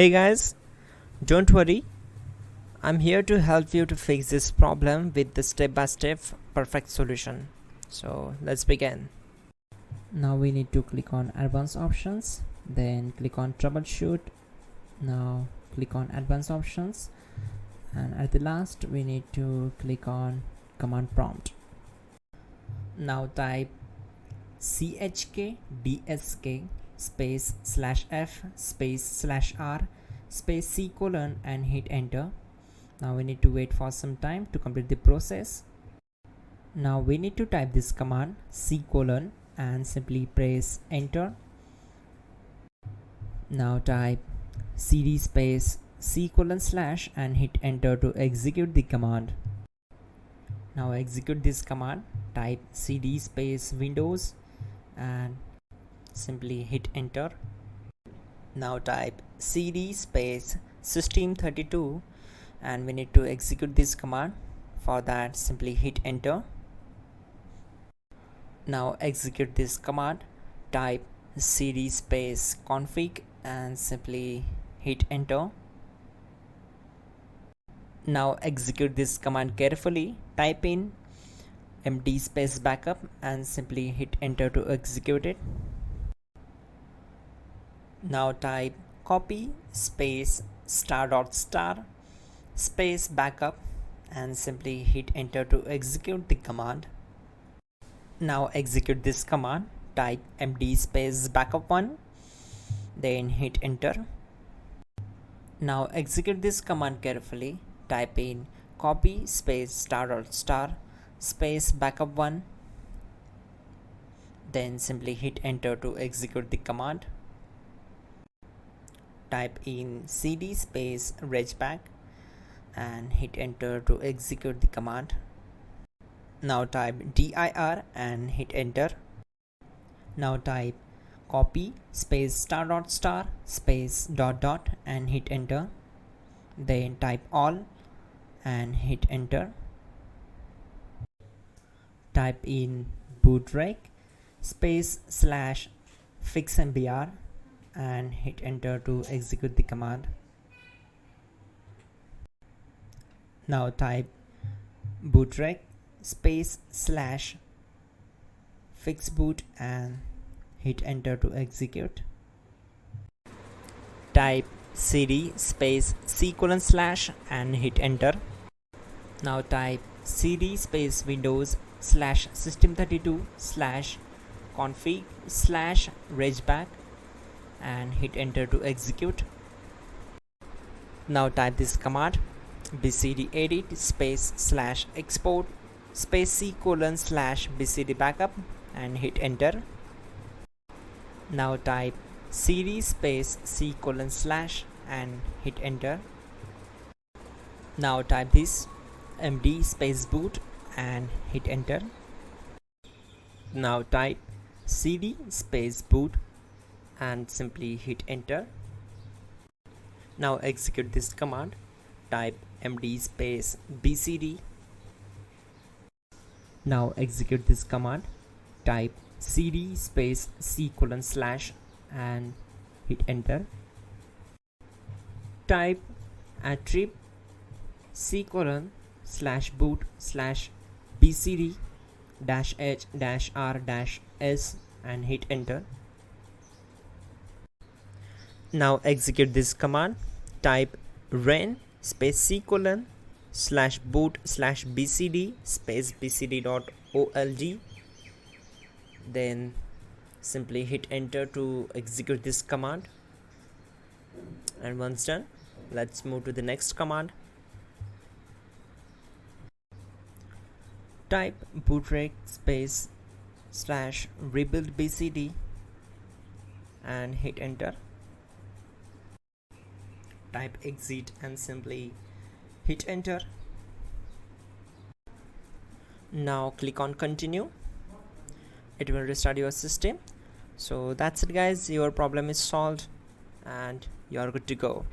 Hey guys, don't worry, I'm here to help you to fix this problem with the step-by-step perfect solution. So let's begin. Now we need to click on advanced options, then click on troubleshoot. Now click on advanced options, and at the last we need to click on command prompt. Now type chkdsk space /f space /r space c colon and hit enter. Now we need to wait for some time to complete the process. Now we need to type this command c colon and simply press enter. Now type cd space c colon / and hit enter to execute the command. Now execute this command, type cd space windows and simply hit enter. Now type cd space system32 and we need to execute this command. For that, simply hit enter. Now execute this command, type cd space config and simply hit enter. Now execute this command carefully, type in md space backup and simply hit enter to execute it. Now type copy space ** space backup and simply hit enter to execute the command. Now execute this command, type md space backup1 then hit enter. Now execute this command carefully, type in copy space ** space backup1 then simply hit enter to execute the command. Type in cd space regback and hit enter to execute the command. Now type dir and hit enter. Now type copy space ** space ... and hit enter. Then type all and hit enter. Type in bootrec space /fixmbr and hit enter to execute the command. Now type bootrec space /fixboot and hit enter to execute. Type cd space c colon / and hit enter. Now type cd space windows /system32 /config /regback and hit enter to execute. Now type this command bcd edit space /export space c colon /bcd backup and hit enter. Now type cd space c colon / and hit enter. Now type this md space boot and hit enter. Now type cd space boot and simply hit enter. Now execute this command, type md space bcd. Now execute this command, type cd space c colon / and hit enter. Type attrib c colon /boot /bcd -h -r -s and hit enter. Now execute this command, type ren space c colon /boot /bcd space bcd.old then simply hit enter to execute this command. And once done, let's move to the next command. Type bootrec space /rebuild bcd and hit enter. Type exit and simply hit enter. Now click on continue. It will restart your system. So that's it guys, your problem is solved and you are good to go.